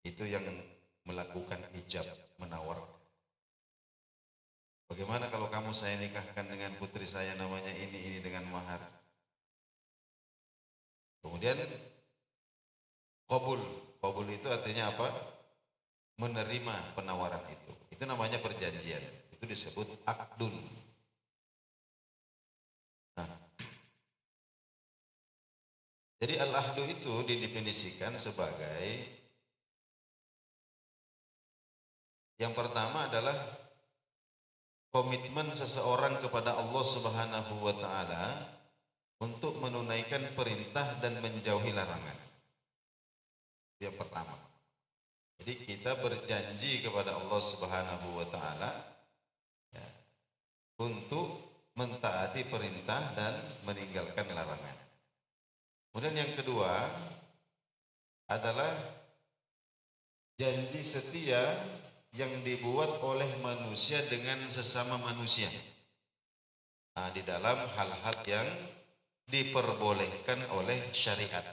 itu yang melakukan ijab, menawar. Bagaimana kalau kamu saya nikahkan dengan putri saya namanya ini dengan mahar. Kemudian qabul. Qabul itu artinya apa? Menerima penawaran itu. Itu namanya perjanjian. Itu disebut akdun. Nah, jadi al-ahdu itu didefinisikan sebagai yang pertama adalah komitmen seseorang kepada Allah Subhanahu wa taala untuk menunaikan perintah dan menjauhi larangan. Yang pertama. Jadi kita berjanji kepada Allah Subhanahu wa taala ya, untuk mentaati perintah dan meninggalkan larangan. Kemudian yang kedua adalah janji setia yang dibuat oleh manusia dengan sesama manusia. Nah, di dalam hal-hal yang diperbolehkan oleh syariat.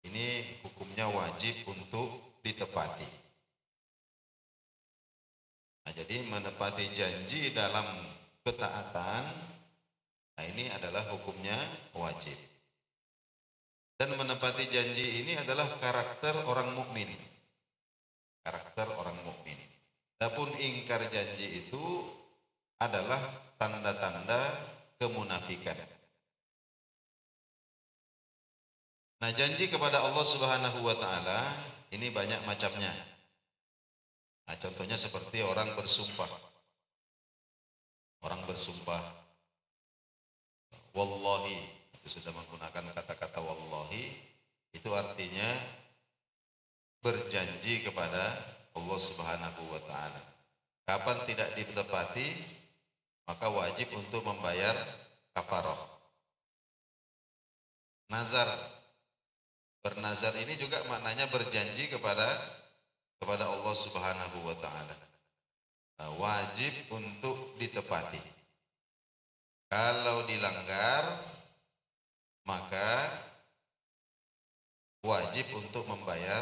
Ini hukumnya wajib untuk ditepati. Nah, jadi menepati janji dalam ketaatan, nah ini adalah hukumnya wajib. Dan menepati janji ini adalah karakter orang mukmin. Karakter orang mukmin. Adapun ingkar janji itu adalah tanda-tanda kemunafikan. Nah, janji kepada Allah Subhanahu wa taala ini banyak macamnya. Nah, contohnya seperti orang bersumpah. Orang bersumpah wallahi, itu sudah menggunakan kata-kata wallahi, itu artinya berjanji kepada Allah Subhanahu wa taala. Kapan tidak ditepati, maka wajib untuk membayar kafarah. Nazar. Bernazar ini juga maknanya berjanji kepada Allah Subhanahu wa taala. Wajib untuk ditepati. Kalau dilanggar, maka wajib untuk membayar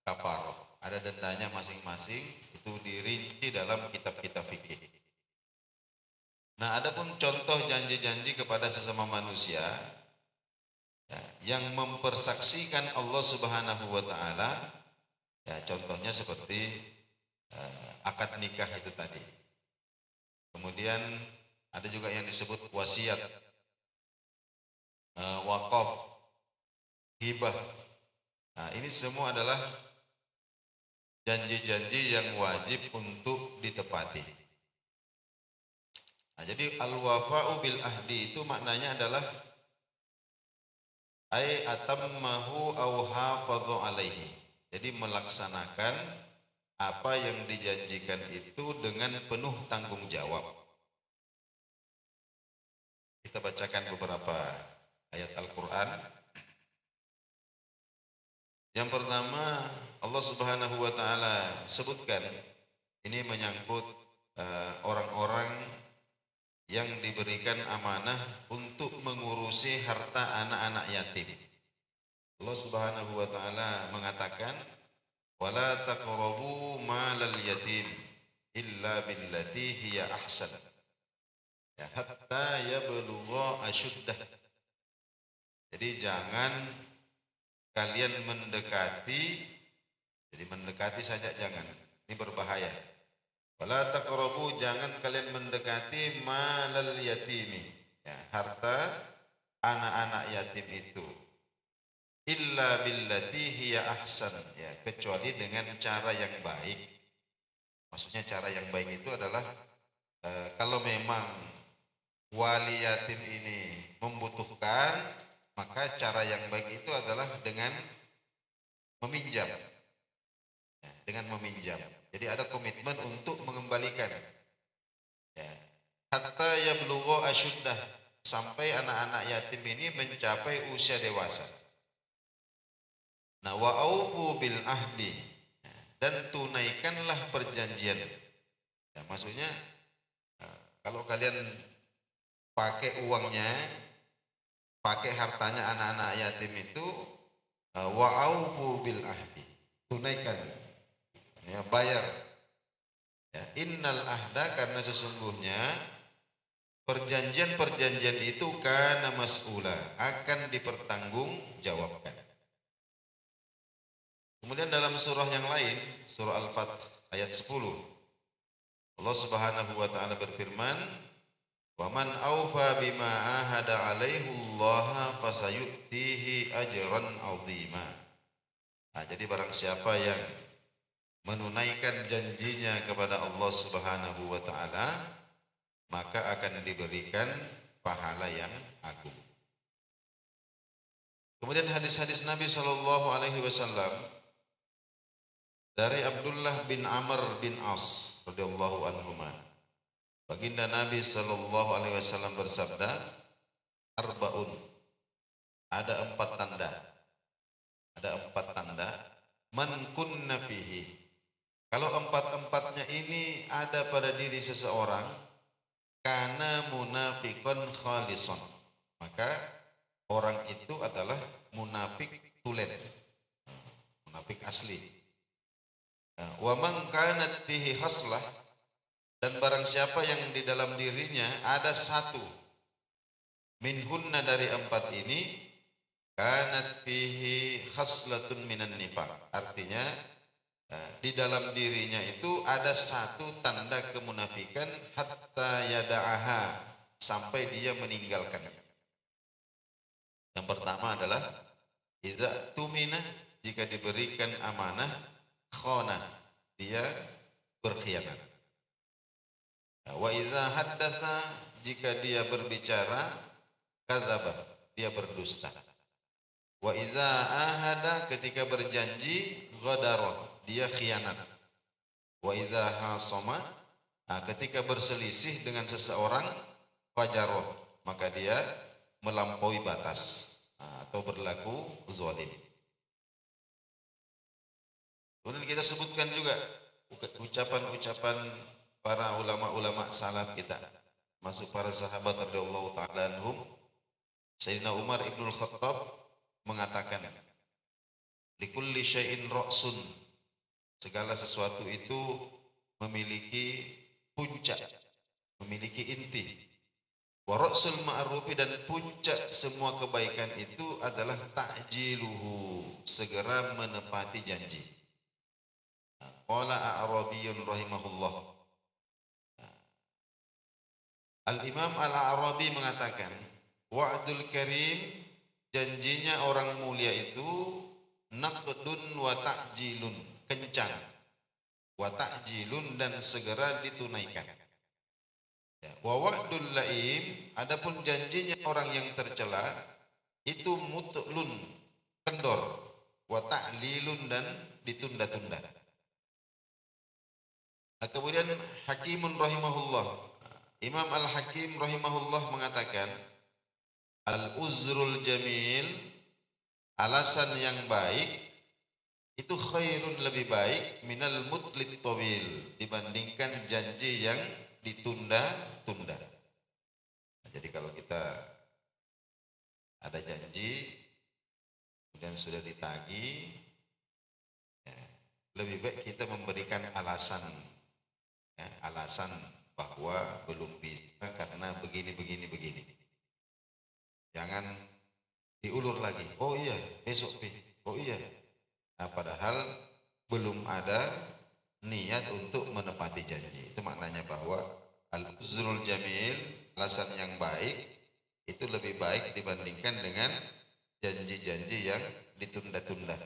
kafarah. Ada dendanya masing-masing, itu dirinci dalam kitab-kitab fikih. Nah, adapun contoh janji-janji kepada sesama manusia ya, yang mempersaksikan Allah Subhanahu wa taala, ya contohnya seperti akad nikah itu tadi. Kemudian ada juga yang disebut wasiat, wakaf, hibah. Nah, ini semua adalah janji-janji yang wajib untuk ditepati. Nah, jadi al-wafa'u bil ahdi itu maknanya adalah ay atammahu aw hafadhu alaihi. Jadi melaksanakan apa yang dijanjikan itu dengan penuh tanggung jawab. Kita bacakan beberapa ayat Al-Qur'an. Yang pertama, Allah Subhanahu wa taala sebutkan ini menyangkut orang-orang yang diberikan amanah untuk mengurusi harta anak-anak yatim. Allah Subhanahu wa taala mengatakan, "Wala taqrabu malal yatim illa billati hiya ahsan." Ya, hatta yablugha asyuddah. Jadi jangan kalian mendekati, jadi mendekati saja jangan. Ini berbahaya. Wala taqrabu, jangan kalian mendekati malal yatimi, ya, harta anak-anak yatim itu. Illa billati hiya ahsan, ya, kecuali dengan cara yang baik. Maksudnya cara yang baik itu adalah kalau memang wali yatim ini membutuhkan, maka cara yang baik itu adalah dengan meminjam. Ya, dengan meminjam. Jadi ada komitmen untuk mengembalikan. Ya. Hatta yablugha asyuddah, sampai anak-anak yatim ini mencapai usia dewasa. Nah, wa aufu bil ahdi, dan tunaikanlah perjanjian. Ya, maksudnya kalau kalian pakai uangnya, pakai hartanya anak-anak yatim itu, wa aufu bil ahdi, tunaikan, ya, bayar, ya, innal ahda, karena sesungguhnya perjanjian-perjanjian itu kana mas'ula, akan dipertanggungjawabkan. Kemudian dalam surah yang lain, surah Al-Fath ayat 10, Allah Subhanahu wa taala berfirman, "Wa man aufa bima ahada alaihi Allah fasayutihi ajran 'azima." Nah, jadi barang siapa yang menunaikan janjinya kepada Allah Subhanahu wa taala, maka akan diberikan pahala yang agung. Kemudian hadis-hadis Nabi sallallahu alaihi wasallam dari Abdullah bin Amr bin As radhiyallahu anhuma. Baginda Nabi sallallahu alaihi wasallam bersabda, "Arbaun." Ada 4 tanda. Ada 4 tanda. Man kunna fihi. Kalau 4-empatnya ini ada pada diri seseorang, kana munafiqan khalisan, maka orang itu adalah munafik tulen, munafik asli. Wa man kanat fihi khaslah, dan barang siapa yang di dalam dirinya ada satu minhunna dari 4 ini, kanat fihi khaslatun minan nifaq, artinya di dalam dirinya itu ada satu tanda kemunafikan, hatta yada'aha, sampai dia meninggalkannya. Yang pertama adalah idza tumina, jika diberikan amanah, khana, dia berkhianat. Wa idza haddatsa, jika dia berbicara, kadzaba, dia berdusta. Wa idza ahada, ketika berjanji, ghadara, dia khianat. Wa idza hasama, ketika berselisih dengan seseorang, fajaroh, maka dia melampaui batas atau berlaku zalim. Kemudian kita sebutkan juga ucapan-ucapan para ulama-ulama salaf kita, masuk para sahabat radhiyallahu taala anhum. Sayyidina Umar ibnul Khattab mengatakan, likulli syai'in ra'sun, segala sesuatu itu memiliki puncak, memiliki inti. Wa ra'sul ma'rufi, dan puncak semua kebaikan itu adalah ta'jiluhu, segera menepati janji. Qala A'rabiyyun rahimahullah. Al-Imam Al-A'rabi mengatakan, wa'dul karim, janjinya orang mulia itu naqdun wa ta'jilun, kencang, wa ta'jilun, dan segera ditunaikan. Wa wa'dul laim, adapun janjinya orang yang tercela itu mutlun, kendor, wa ta'lilun, dan ditunda-tunda. Kemudian Hakimun rahimahullah, Imam Al-Hakim rahimahullah mengatakan, al-uzrul jamil, alasan yang baik itu khairun, lebih baik, minal mutlit tawil, dibandingkan janji yang ditunda-tunda. Jadi kalau kita ada janji kemudian sudah ditagih, ya, lebih baik kita memberikan alasan, ya, alasan bahwa belum bisa karena begini. Jangan diulur lagi. Oh iya, besok. Oh iya. Nah, padahal belum ada niat untuk menepati janji. Itu maknanya bahwa al-uzrul jamil, alasan yang baik itu lebih baik dibandingkan dengan janji-janji yang ditunda-tunda.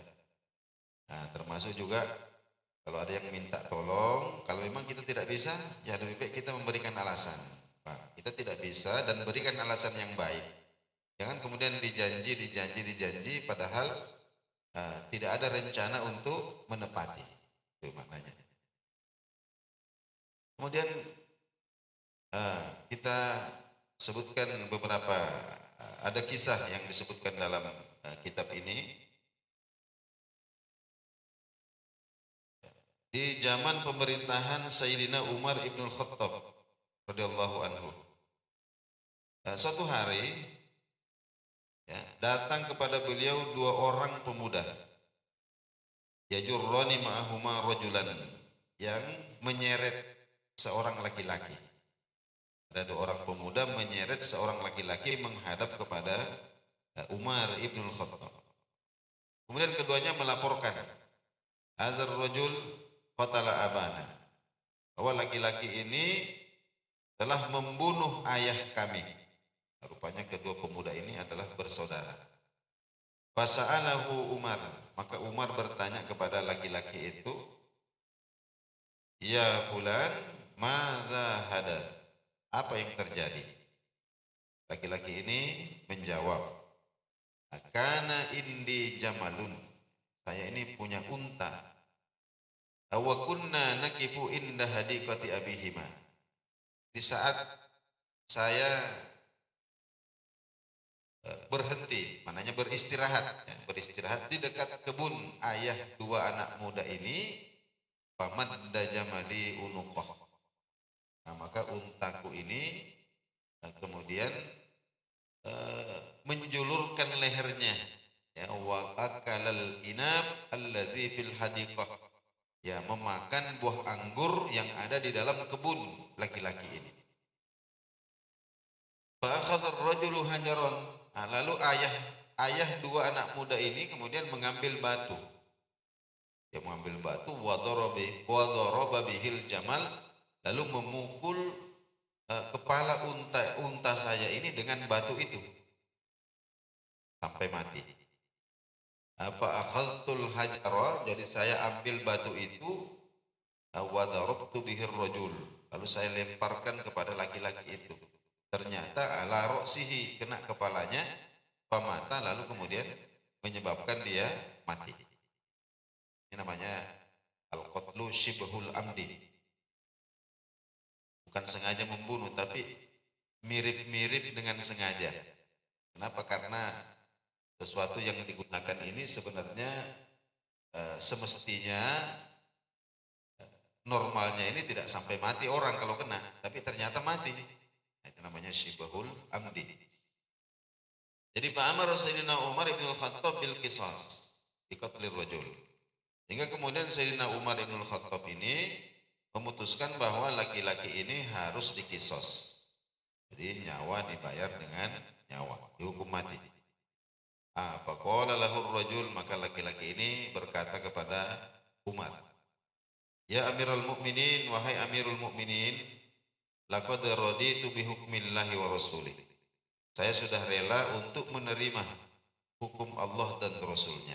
Nah, termasuk juga kalau ada yang minta tolong, kalau memang kita tidak bisa, ya lebih baik kita memberikan alasan. Pak, kita tidak bisa, dan berikan alasan yang baik. Jangan kemudian dijanji, padahal tidak ada rencana untuk menepati. Itu maknanya. Kemudian kita sebutkan beberapa, ada kisah yang disebutkan dalam kitab ini. Di zaman pemerintahan Sayyidina Umar ibnul Khattab radhiyallahu anhu, suatu hari Ya, datang kepada beliau dua orang pemuda. Yajurrani ma'ahuma rajulan, yang menyeret seorang laki-laki. Ada dua orang pemuda menyeret seorang laki-laki menghadap kepada Umar ibnul Khattab. Kemudian keduanya melaporkan, hadzal rajul qatala abana, bahwa laki-laki ini telah membunuh ayah kami. Rupanya kedua pemuda ini adalah bersaudara. Fasa'alahu Umar, maka Umar bertanya kepada laki-laki itu, ya fulan, madza hadath, apa yang terjadi? Laki-laki ini menjawab, akana indi jamalun, saya ini punya unta. Wa kunna nakifu inda hadiqati abihima, di saat saya berhenti, maknanya beristirahat, ya, beristirahat di dekat kebun ayah dua anak muda ini, famadda jamali unuqah, nah, maka untaku ini kemudian menjulurkan lehernya, ya, wa akalal inab alladzi fil hadiqah, ya, memakan buah anggur yang ada di dalam kebun laki-laki ini. Fa akhadha ar-rajulu hajaran, nah, lalu ayah dua anak muda ini kemudian mengambil batu, ya, mengambil batu, wa daraba bihil jamal, lalu memukul kepala unta saya ini dengan batu itu sampai mati. Apa akhadtul hajara, jadi saya ambil batu itu, wa darabtu bihir rajul, lalu saya lemparkan kepada laki-laki itu. Ternyata ala ra'sihi, kena kepalanya, pamata, lalu kemudian menyebabkan dia mati. Ini namanya al-qatlu shibhul amdi. Bukan sengaja membunuh, tapi mirip-mirip dengan sengaja. Kenapa? Karena sesuatu yang digunakan ini sebenarnya semestinya normalnya ini tidak sampai mati orang kalau kena, tapi ternyata mati. Itu namanya shibhul amdi. Jadi fa'amara Sayyidina Umar ibn al-Khattab bil qisas bi qatlir rajul. Hingga kemudian Sayyidina Umar ibn al-Khattab ini memutuskan bahwa laki-laki ini harus dikisos. Jadi nyawa dibayar dengan nyawa, dihukum mati. Faqala lahu rajul, maka laki-laki ini berkata kepada Umar, ya Amirul Mukminin, wahai Amirul Mukminin, laqad raditu bi hukmillahi wa rasulih, saya sudah rela untuk menerima hukum Allah dan Rasulnya.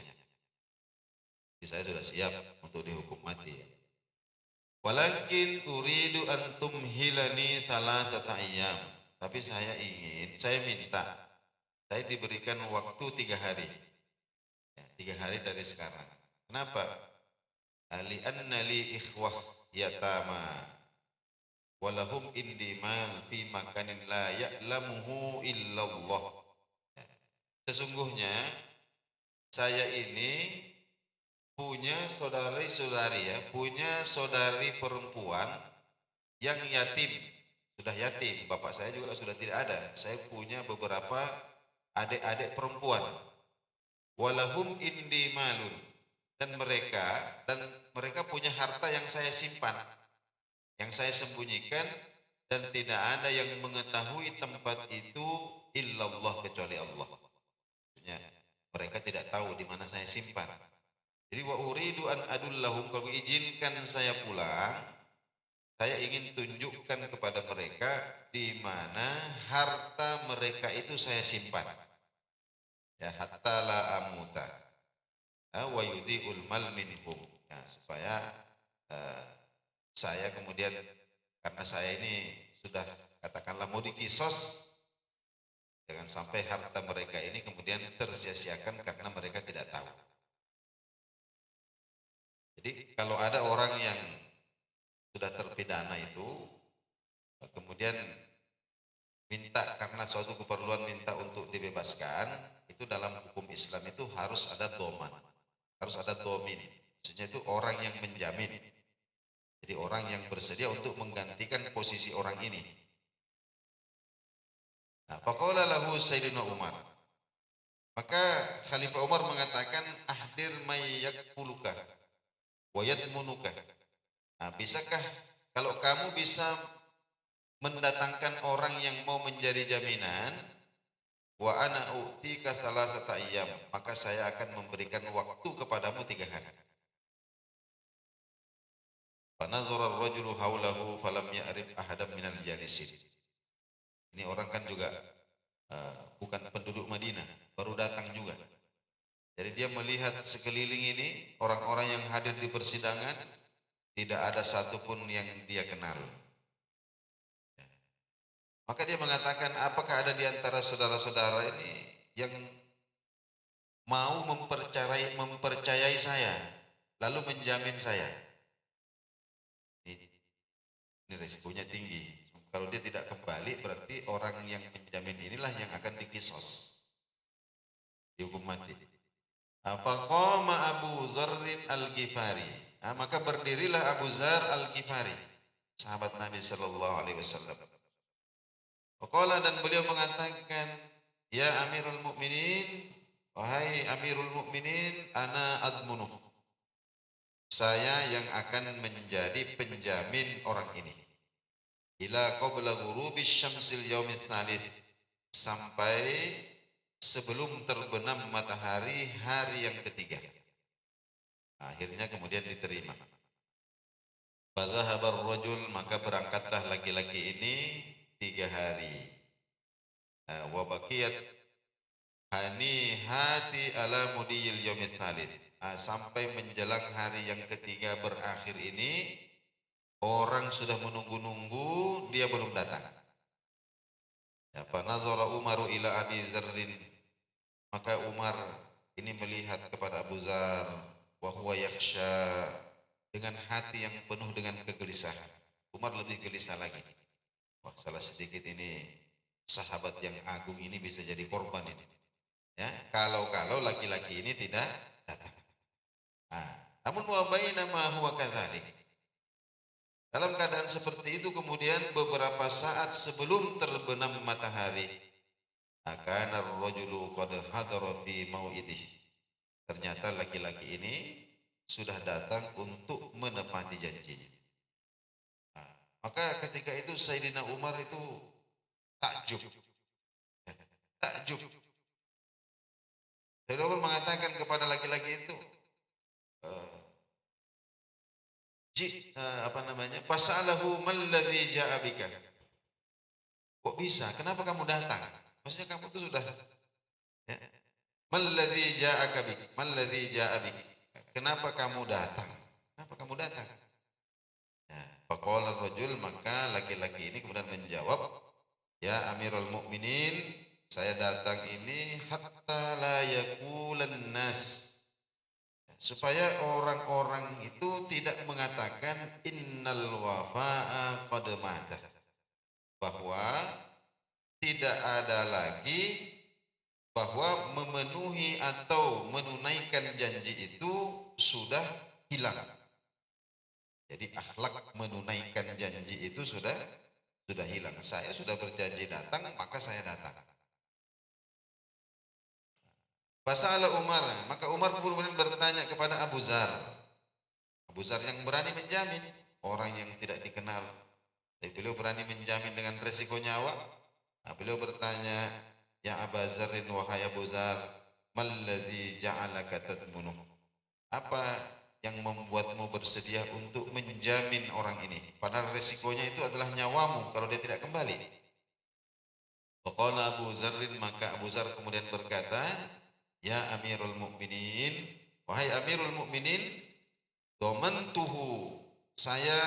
Jadi saya sudah siap untuk dihukum mati. Walakin uridu an tumhilani thalathata ayyam, tapi saya minta, saya diberikan waktu 3 hari, ya, 3 hari dari sekarang. Kenapa? Li'anna li ikhwah yatama walahum indi mal fi makanin la ya'lamuhu illallah. Sesungguhnya saya ini punya saudari-saudari, ya, punya saudari perempuan yang yatim, sudah yatim, bapak saya juga sudah tidak ada. Saya punya beberapa adik-adik perempuan. Walahum indi malun, dan mereka punya harta yang saya simpan, yang saya sembunyikan, dan tidak ada yang mengetahui tempat itu illallah, kecuali Allah. Maksudnya mereka tidak tahu di mana saya simpan. Jadi wa uridu an adullahum, kalau izinkan saya pulang, saya ingin tunjukkan kepada mereka di mana harta mereka itu saya simpan. Ya, hatta la amuta wa yudhi'ul mal minhum. Ya, supaya saya kemudian, karena saya ini sudah katakanlah mau dikisos, jangan sampai harta mereka ini kemudian tersia-siakan karena mereka tidak tahu. Jadi kalau ada orang yang sudah terpidana itu, kemudian minta karena suatu keperluan minta untuk dibebaskan, itu dalam hukum Islam itu harus ada doman, harus ada domin. Maksudnya itu orang yang menjamin. Jadi orang yang bersedia untuk menggantikan posisi orang ini. Nah, faqala lahu Sayyidina Umar, Maka Khalifah Umar mengatakan ahdir may yakfuluka wa yadmunuka. Nah, bisakah kalau kamu bisa mendatangkan orang yang mau menjadi jaminan, wa ana u'tika salasata ayyam, maka saya akan memberikan waktu kepadamu 3 hari. Fa nazara ar-rajulu haulahu falam ya'rif ahadan minal jalisin. Ini orang kan juga bukan penduduk Madinah, baru datang juga. Jadi dia melihat sekeliling ini orang-orang yang hadir di persidangan, tidak ada satupun yang dia kenal. Maka dia mengatakan, apakah ada di antara saudara-saudara ini yang mau mempercayai saya, lalu menjamin saya? Ini risikonya tinggi. Kalau dia tidak kembali, berarti orang yang menjamin inilah yang akan dikisos, dihukum mati. Faqama Abu Zarrin Al-Ghifari. Maka berdirilah Abu Zar Al-Ghifari, sahabat Nabi sallallahu alaihi wasallam. Faqala, dan beliau mengatakan, ya Amirul Mukminin, wahai Amirul Mukminin, ana admunuh. Saya yang akan menjadi penjamin orang ini. Ila qabla ghurubi syamsil yaumits tsalits, sampai sebelum terbenam matahari hari yang ketiga. Akhirnya kemudian diterima. Fadhahabar rajul, maka berangkatlah laki-laki ini 3 hari. Wa baqiyat hanihati ala mudiyil yaumits tsalits. Sampai menjelang hari yang ketiga berakhir ini, orang sudah menunggu-nunggu, dia belum datang. Ya, fa nazara Umaru ila Abi Zarrin, maka Umar ini melihat kepada Abu Zar, wa huwa yakhsha, dengan hati yang penuh dengan kegelisahan. Umar lebih gelisah lagi. Wah, salah sedikit ini sahabat yang agung ini bisa jadi korban ini. Ya, kalau laki-laki ini tidak datang. Namun wa bainama huwa kadzalik, dalam keadaan seperti itu kemudian beberapa saat sebelum terbenam matahari, akan ar-rajulu qad hadara fi mau'idih, ternyata laki-laki ini sudah datang untuk menepati janjinya. Maka ketika itu Sayyidina Umar itu takjub. Takjub. Sayyidina Umar mengatakan kepada laki-laki itu, Fasalahu malladzi ja'a bika. Kok bisa? Kenapa kamu datang? Maksudnya kamu itu sudah, ya. Malladzi ja'aka bik, malladzi ja'a bik. Kenapa kamu datang? Kenapa kamu datang? Ya, faqala rajul, maka laki-laki ini kemudian menjawab, ya Amirul Mukminin, saya datang ini hatta la yaqulan nas, supaya orang-orang itu tidak mengatakan innal wafa'a qad mata, bahwa tidak ada lagi bahwa memenuhi atau menunaikan janji itu sudah hilang. Jadi akhlak menunaikan janji itu sudah hilang. Saya sudah berjanji datang, maka saya datang. Fasala Umar, maka Umar kemudian bertanya kepada Abu Zar. Abu Zar yang berani menjamin, orang yang tidak dikenal, tapi beliau berani menjamin dengan resiko nyawa. Beliau bertanya, ya Abu Zarin, wahai Abu Zar, malladzi ja'alaka tadmunuh, apa yang membuatmu bersedia untuk menjamin orang ini, padahal resikonya itu adalah nyawamu kalau dia tidak kembali. Faqala Abu Zarin, maka Abu Zar kemudian berkata, ya Amirul Mukminin, wahai Amirul Mukminin, dhamantuhu, saya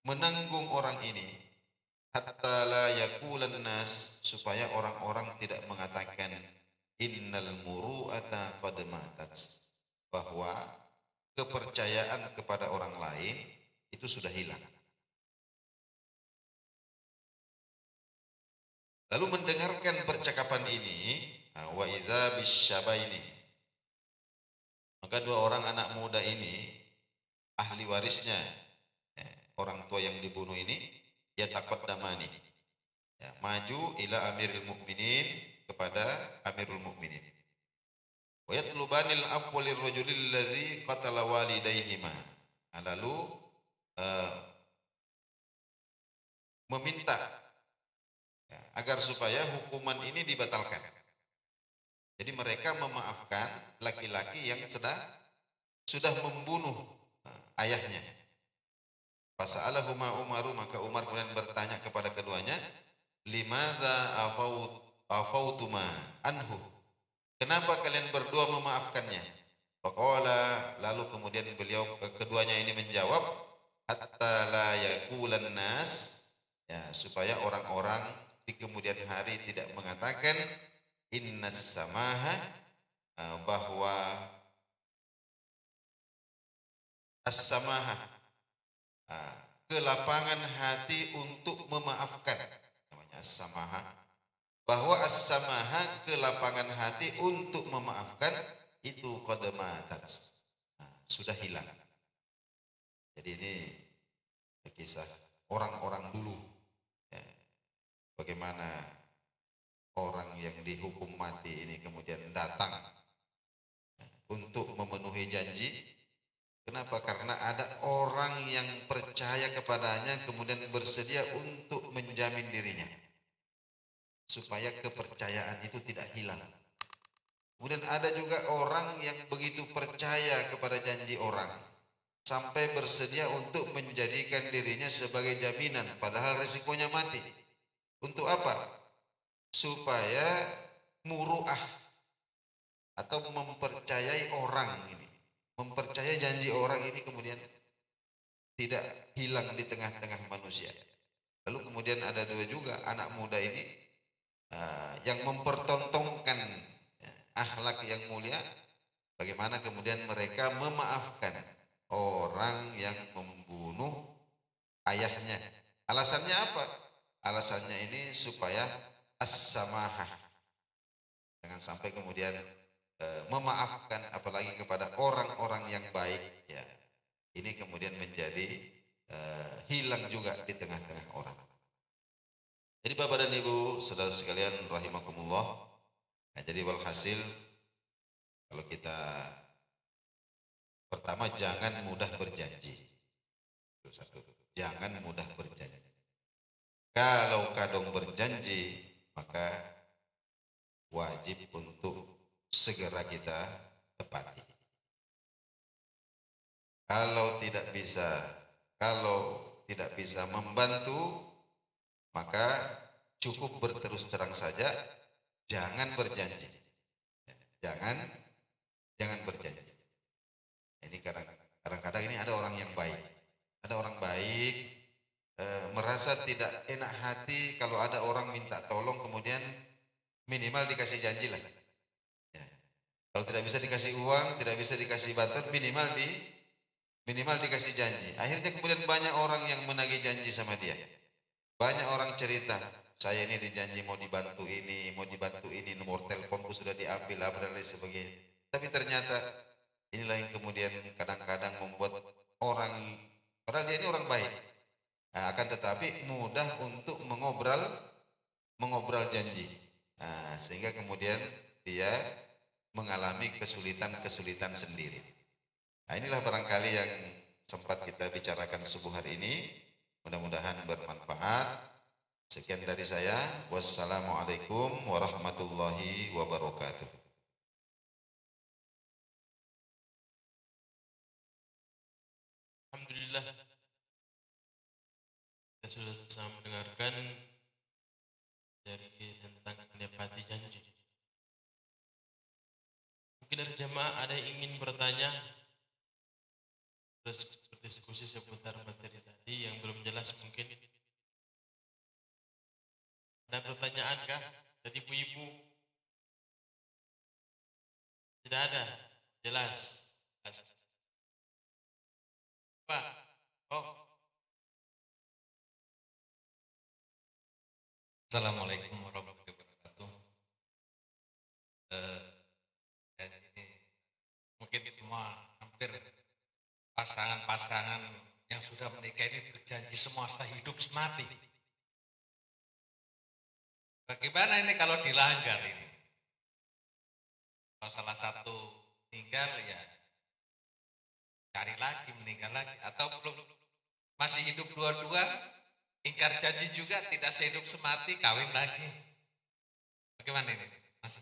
menanggung orang ini, hatta la yaqulan nas, supaya orang-orang tidak mengatakan innal muru'ata qad matat, bahwa kepercayaan kepada orang lain itu sudah hilang. Lalu mendengarkan percakapan ini, wa idza bisyabaini, maka 2 orang anak muda ini, ahli warisnya orang tua yang dibunuh ini, ya taqaddamani, ya, maju ila Amirul Mukminin, kepada Amirul Mukminin. Wa yatlubanil afwa lirrajulil ladzi qatala walidaihima. Lalu meminta ya, agar supaya hukuman ini dibatalkan. Jadi mereka memaafkan laki-laki yang sudah membunuh ayahnya. Fasa'alahuma Umaru, maka Umar kemudian bertanya kepada keduanya, limadza afautuma anhu? Kenapa kalian berdua memaafkannya? Faqala, lalu kemudian beliau keduanya ini menjawab, hatta la yaqulan nas, ya, supaya orang-orang di kemudian hari tidak mengatakan innas samaha, bahwa as-samaha, kelapangan hati untuk memaafkan, namanya as-samaha, bahwa as-samaha, kelapangan hati untuk memaafkan itu qad matat, sudah hilang. Jadi ini kisah orang-orang dulu, ya, bagaimana orang yang dihukum mati ini kemudian datang untuk memenuhi janji. Kenapa? Karena ada orang yang percaya kepadanya kemudian bersedia untuk menjamin dirinya supaya kepercayaan itu tidak hilang. Kemudian ada juga orang yang begitu percaya kepada janji orang sampai bersedia untuk menjadikan dirinya sebagai jaminan padahal resikonya mati. Untuk apa? Supaya muru'ah atau mempercayai orang ini, mempercayai janji orang ini kemudian tidak hilang di tengah-tengah manusia. Lalu kemudian ada dua juga anak muda ini yang mempertontonkan akhlak yang mulia, bagaimana kemudian mereka memaafkan orang yang membunuh ayahnya. Alasannya apa? Alasannya ini supaya as-samahah, jangan sampai kemudian memaafkan apalagi kepada orang-orang yang baik, ya, ini kemudian menjadi hilang juga di tengah-tengah orang. Jadi Bapak dan Ibu saudara sekalian rahimakumullah, nah, jadi walhasil kalau kita pertama jangan mudah berjanji. Satu, jangan mudah berjanji. Kalau kadang berjanji maka wajib untuk segera kita tepati. Kalau tidak bisa membantu, maka cukup berterus terang saja, jangan berjanji. Jangan berjanji. Ini kadang-kadang ini ada orang yang baik. Ada orang baik merasa tidak enak hati kalau ada orang minta tolong kemudian minimal dikasih janji lah. Ya. Kalau tidak bisa dikasih uang, tidak bisa dikasih bantuan, minimal dikasih janji. Akhirnya kemudian banyak orang yang menagih janji sama dia. Banyak orang cerita, saya ini dijanji mau dibantu ini, nomor teleponku sudah diambil, dan lain sebagainya. Tapi ternyata inilah yang kemudian kadang-kadang membuat orang, padahal dia ini orang baik, nah, akan tetapi mudah untuk mengobrol janji, nah, sehingga kemudian dia mengalami kesulitan sendiri. Nah, inilah barangkali yang sempat kita bicarakan subuh hari ini. Mudah-mudahan bermanfaat. Sekian dari saya. Wassalamualaikum warahmatullahi wabarakatuh. Alhamdulillah, kita sudah bisa mendengarkan dari tentang menepati janji. Mungkin dari jemaah ada yang ingin bertanya, terus berdiskusi seputar materi tadi yang belum jelas mungkin. Ada pertanyaan kah dari ibu-ibu? Tidak ada, jelas. Pak, oh. Assalamualaikum warahmatullahi wabarakatuh. Dan ini mungkin semua hampir pasangan-pasangan yang sudah menikah ini berjanji semua sehidup semati. Bagaimana ini kalau dilanggar ini? Kalau salah satu meninggal ya cari lagi, meninggal lagi. Atau belum masih hidup dua-dua, ingkar janji juga, tidak sehidup semati, kawin lagi. Bagaimana ini? Mas?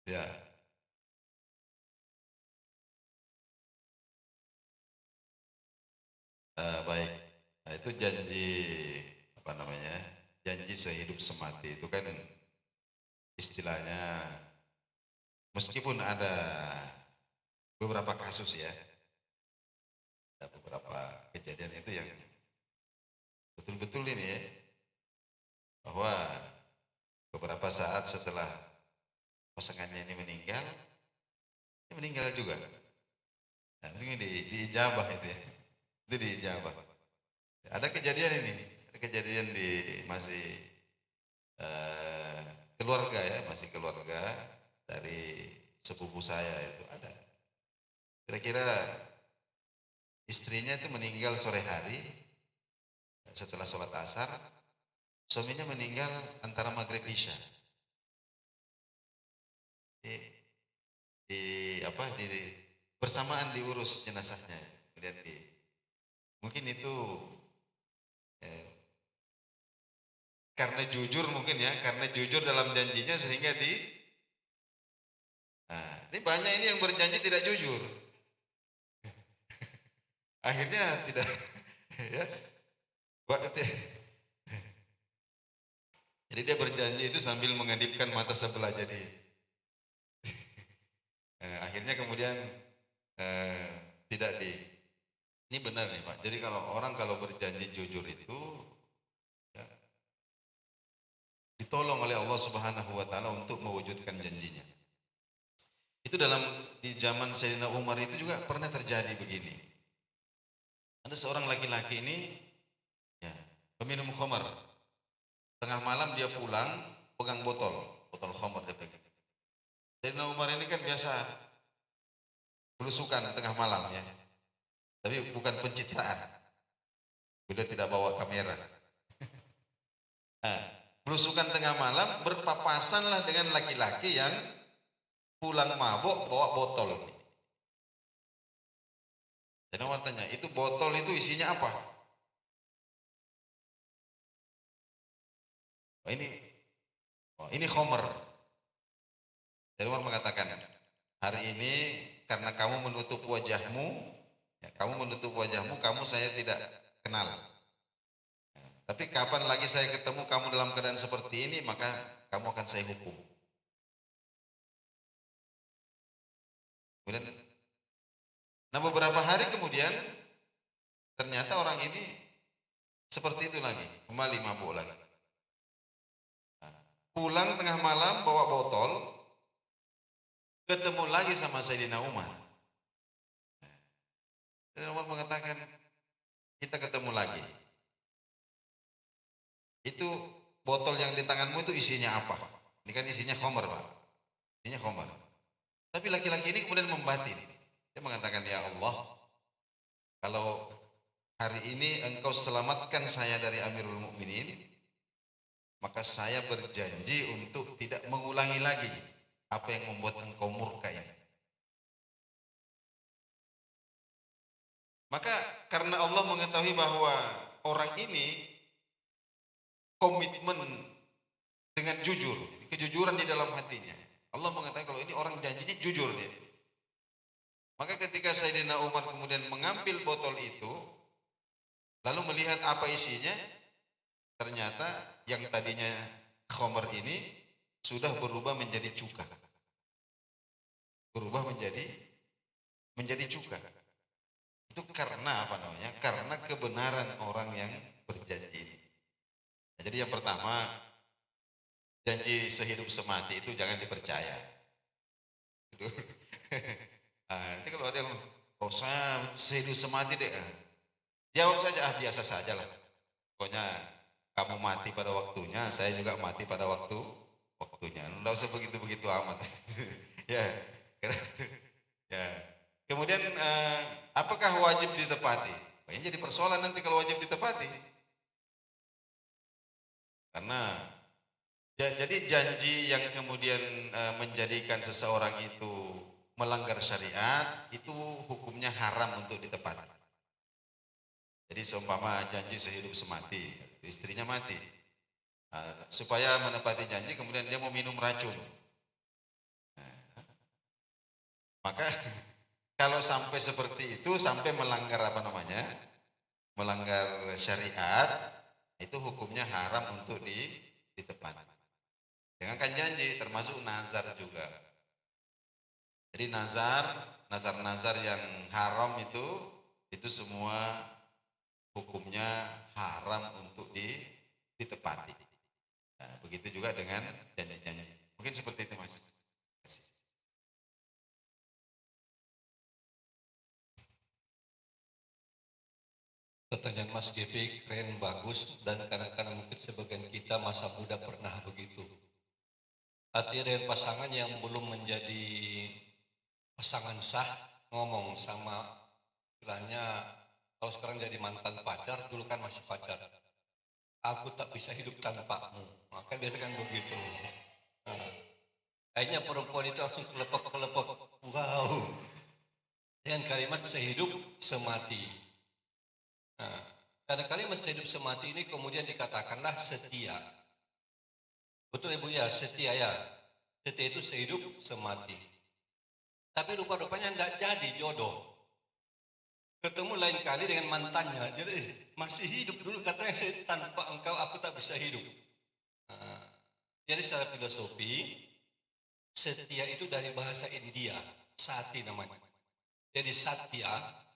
Ya. Baik. Nah, itu janji apa namanya? Janji sehidup semati itu kan istilahnya meskipun ada beberapa kasus ya, ada beberapa kejadian itu yang betul-betul ini ya, bahwa beberapa saat setelah pasangannya ini meninggal juga. Nah, itu diijabah itu ya, itu diijabah. Ada kejadian ini, ada kejadian di masih keluarga ya, masih keluarga dari sepupu saya itu ada. Kira-kira istrinya itu meninggal sore hari setelah sholat asar, suaminya meninggal antara maghrib isya. Bersamaan diurus jenazahnya. Kemudian mungkin itu karena jujur mungkin ya, karena jujur dalam janjinya sehingga ini banyak ini yang berjanji tidak jujur. Akhirnya tidak ya. Jadi dia berjanji itu sambil mengedipkan mata sebelah jadi. Akhirnya kemudian tidak ini benar nih Pak. Jadi kalau berjanji jujur itu ya, ditolong oleh Allah Subhanahu wa taala untuk mewujudkan janjinya. Itu di zaman Sayyidina Umar itu juga pernah terjadi begini. Ada seorang laki-laki ini ya, peminum khamar. Tengah malam dia pulang pegang botol khamar dia pegang. Sayyidina Umar ini kan biasa belusukan tengah malam ya. Tapi bukan pencitraan. Beliau tidak bawa kamera. Nah, belusukan tengah malam berpapasanlah dengan laki-laki yang pulang mabuk bawa botol. Jadi Umar tanya, itu botol itu isinya apa? Ini khamr. Jadi Umar mengatakan, hari ini karena kamu menutup wajahmu, kamu saya tidak kenal. Tapi kapan lagi saya ketemu kamu dalam keadaan seperti ini, maka kamu akan saya hukum. Kemudian, beberapa hari kemudian, ternyata orang ini seperti itu lagi, kembali mabuk lagi. Pulang tengah malam bawa botol, ketemu lagi sama Sayyidina Umar. Dan Umar mengatakan, kita ketemu lagi. Itu botol yang di tanganmu itu isinya apa? Ini kan isinya khamr, Pak. Isinya khamr. Tapi laki-laki ini kemudian membatin. Dia mengatakan, ya Allah, kalau hari ini engkau selamatkan saya dari Amirul Mukminin, maka saya berjanji untuk tidak mengulangi lagi apa yang membuat engkau murka ini. Maka karena Allah mengetahui bahwa orang ini komitmen dengan jujur, kejujuran di dalam hatinya. Allah mengatakan kalau ini orang janjinya jujur dia. Maka ketika Sayyidina Umar kemudian mengambil botol itu, lalu melihat apa isinya, ternyata yang tadinya khamr ini sudah berubah menjadi cuka. Berubah menjadi cuka. Itu karena apa namanya? Karena kebenaran orang yang berjanji ini. Nah, jadi yang pertama, janji sehidup semati itu jangan dipercaya. Nanti kalau ada yang, saya sehidup semati deh, jawab saja, biasa saja lah. Pokoknya kamu mati pada waktunya, saya juga mati pada waktunya. Nggak usah begitu-begitu amat. Ya, ya. Kemudian apakah wajib ditepati? Ini jadi persoalan nanti kalau wajib ditepati. Karena jadi janji seseorang itu melanggar syariat, itu hukumnya haram untuk ditepati. Jadi seumpama janji sehidup semati, istrinya mati. Nah, supaya menepati janji kemudian dia mau minum racun. Maka kalau sampai seperti itu, sampai melanggar apa namanya, melanggar syariat, itu hukumnya haram untuk ditepati. Jangankan janji, termasuk nazar juga. Jadi nazar yang haram itu semua hukumnya haram untuk ditepati. Nah, begitu juga dengan janji-janji. Mungkin seperti itu, Mas. Pertanyaan Mas GP keren, bagus, dan kadang-kadang mungkin sebagian kita masa muda pernah begitu. Artinya dengan pasangan yang belum menjadi pasangan sah, ngomong sama istilahnya, kalau sekarang jadi mantan pacar, dulu kan masih pacar. Aku tak bisa hidup tanpamu. Maka biasa kan begitu. Nah, akhirnya perempuan itu langsung kelepek-kelepek. Wow. Dengan kalimat sehidup semati. Nah, karena kalimat sehidup semati ini kemudian dikatakanlah setia. Betul Ibu ya, setia ya. Setia itu sehidup semati. Tapi rupa-rupanya tidak jadi jodoh. Ketemu lain kali dengan mantannya. Jadi masih hidup dulu katanya, saya tanpa engkau aku tak bisa hidup. Nah, jadi secara filosofi, setia itu dari bahasa India, sati namanya. Jadi setia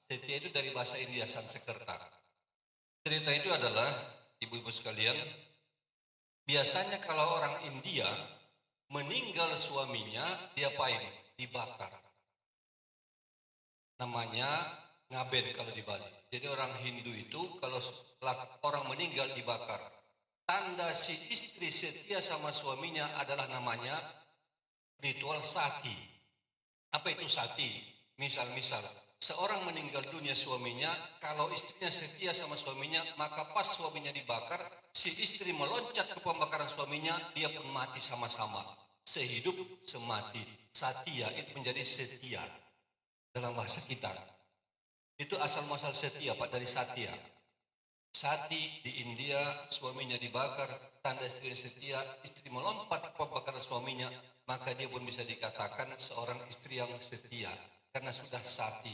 itu dari bahasa India, Sanskerta. Cerita itu adalah, ibu-ibu sekalian, biasanya kalau orang India meninggal suaminya, diapain? Dibakar. Namanya ngaben kalau di Bali. Jadi orang Hindu itu kalau orang meninggal dibakar. Tanda si istri setia sama suaminya adalah namanya ritual sati. Apa itu sati? Misal, seorang meninggal dunia suaminya, kalau istrinya setia sama suaminya, maka pas suaminya dibakar, si istri meloncat ke pembakaran suaminya, dia pun mati sama-sama. Sehidup semati. Satya itu menjadi setia dalam bahasa kita. Itu asal muasal setia, Pak, dari satya. Sati di India, suaminya dibakar, tanda istri setia, istri melompat ke pembakaran suaminya, maka dia pun bisa dikatakan seorang istri yang setia. Karena sudah sati.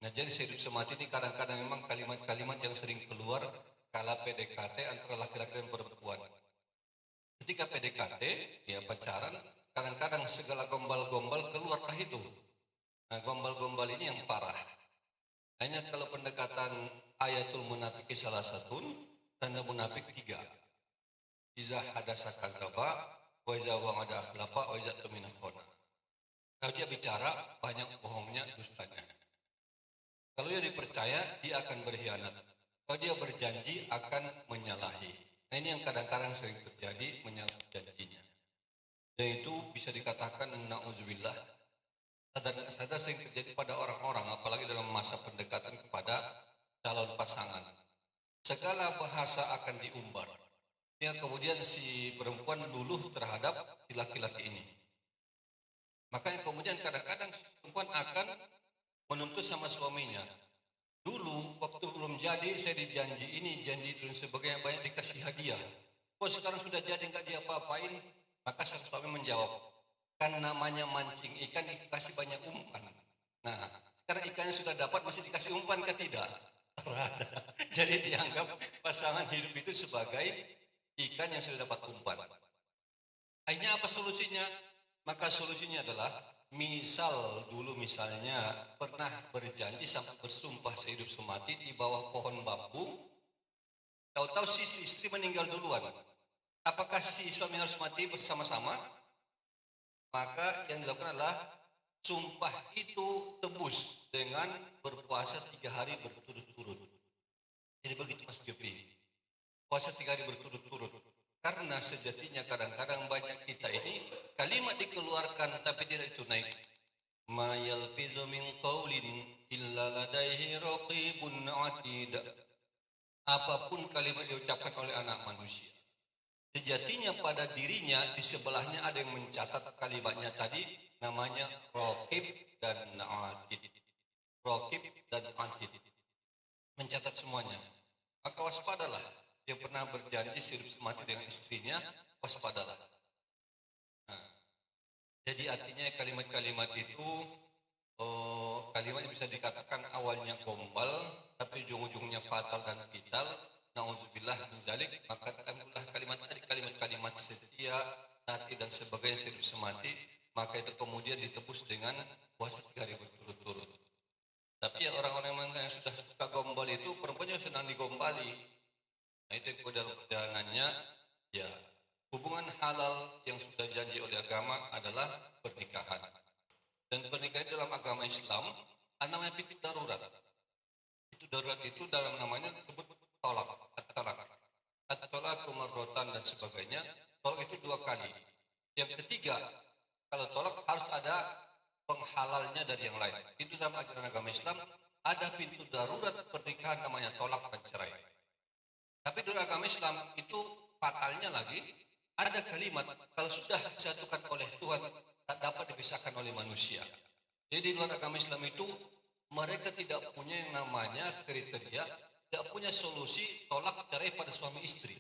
Nah, jadi sehidup semati ini kadang-kadang memang kalimat-kalimat yang sering keluar kala PDKT antara laki-laki dan perempuan. Ketika PDKT, ya pacaran, kadang-kadang segala gombal-gombal keluarlah itu. Nah, gombal-gombal ini yang parah. Hanya kalau pendekatan ayatul munafiki salah satu, tanda munafik 3. Iza hadasa kadzaba, wa iza wa'ada akhlafa, wa iza tumina khona. Kalau dia bicara, banyak bohongnya, dustanya. Kalau dia dipercaya, dia akan berkhianat. Kalau dia berjanji, akan menyalahi. Nah, ini yang kadang-kadang sering terjadi, menyalahi janjinya. Dan itu bisa dikatakan, na'udzubillah, sadar sering terjadi pada orang-orang, apalagi dalam masa pendekatan kepada calon pasangan. Segala bahasa akan diumbar. Ya, kemudian si perempuan luluh terhadap si laki-laki ini. Makanya kemudian kadang-kadang perempuan akan menuntut sama suaminya. Dulu waktu belum jadi saya dijanji ini, janji itu dan sebagainya, banyak dikasih hadiah. Kok sekarang sudah jadi nggak dia apa-apain? Maka sang suami menjawab, kan namanya mancing ikan dikasih banyak umpan. Nah, sekarang ikannya sudah dapat masih dikasih umpan ke tidak? Jadi dianggap pasangan hidup itu sebagai ikan yang sudah dapat umpan. Akhirnya apa solusinya? Maka solusinya adalah, misal dulu misalnya pernah berjanji sampai bersumpah sehidup semati di bawah pohon bambu, tahu-tahu si istri meninggal duluan. Apakah si suami harus mati bersama-sama? Maka yang dilakukan adalah sumpah itu tebus dengan berpuasa 3 hari berturut-turut. Jadi begitu Mas Jepri, puasa 3 hari berturut-turut. Karena sejatinya kadang-kadang banyak kita ini kalimat dikeluarkan tapi tidak ditunaikan. Ma yalfizu min qaulin illa ladaihi raqibun atid. Apapun kalimat diucapkan oleh anak manusia, Sejatinya pada dirinya di sebelahnya ada yang mencatat kalimatnya tadi, namanya raqib dan atid. Raqib dan atid mencatat semuanya. Maka waspadalah, dia pernah berjanji hidup semati dengan istrinya, waspadalah. Nah, jadi artinya kalimat-kalimat itu kalimat yang bisa dikatakan awalnya gombal tapi ujung-ujungnya fatal dan vital. Nauzubillah min dzalik. Maka alhamdulillah kalimat tadi, kalimat-kalimat setia, hati dan sebagainya hidup semati, maka itu kemudian ditebus dengan puasa 3 hari berturut-turut. Tapi ya orang-orang yang sudah suka gombal itu perempuannya senang digombali. Nah itu yang dalam perjalanannya ya hubungan halal yang sudah janji oleh agama adalah pernikahan. Dan pernikahan dalam agama Islam ada namanya pintu darurat. Itu darurat itu dalam namanya disebut tolak, at-talaq, marratan dan sebagainya. Tolak itu 2 kali. Yang ketiga, kalau tolak harus ada penghalalnya dari yang lain. Itu dalam ajaran agama Islam ada pintu darurat pernikahan namanya tolak dan cerai. Tapi dalam agama Islam itu fatalnya lagi ada kalimat kalau sudah disatukan oleh Tuhan tak dapat dipisahkan oleh manusia. Jadi di luar agama Islam itu mereka tidak punya yang namanya kriteria, tidak punya solusi tolak cerai pada suami istri.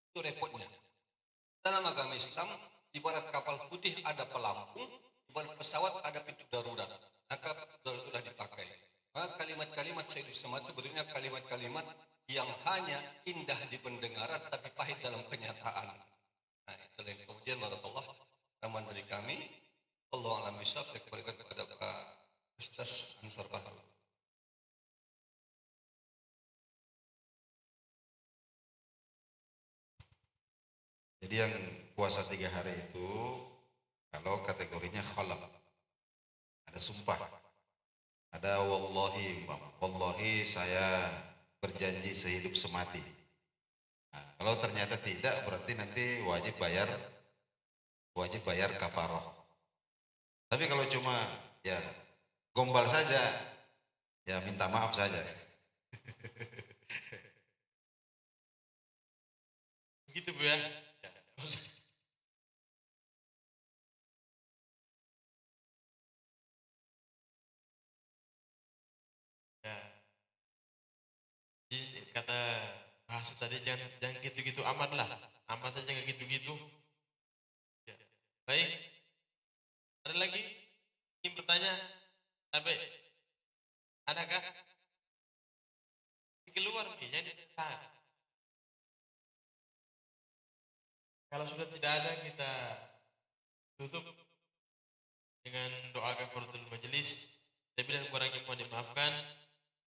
Itu repotnya. Dalam agama Islam ibarat kapal putih ada pelampung, ibarat pesawat ada pintu darurat. Maka pintu darurat itulah dipakai. Maka kalimat-kalimat Sayyidus Samad sebenarnya kalimat-kalimat yang hanya indah di pendengaran tapi pahit dalam kenyataan. Nah itu yang kemudian barakallah ramalan dari kami. Allah alam bisawab, saya kembalikan kepada Pak Ustaz Ansar Bahru. Jadi yang puasa 3 hari itu kalau kategorinya khalaf, ada sumpah, ada wallahi, wallahi saya berjanji sehidup semati. Nah, kalau ternyata tidak berarti nanti wajib bayar kafaroh. Tapi kalau cuma ya gombal saja, ya minta maaf saja. Begitu Bu ya. Ya. Jadi kata bahasa tadi jangan gitu-gitu amat lah. Amat aja jangan gitu-gitu. Ya. Baik. Ada lagi ingin bertanya? Sampai adakah? Keluar nih, jadi tahan. Kalau sudah tidak ada kita tutup dengan doa kafaratul majelis. Lebih dan kurangnya mohon dimaafkan.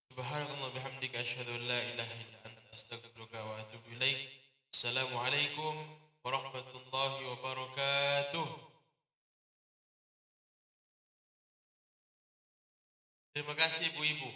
Subhanakallah bihamdika asyhadu an la ilaha illa anta astaghfiruka wa atubu ilaik. Assalamualaikum warahmatullahi wabarakatuh. Terima kasih ibu-ibu.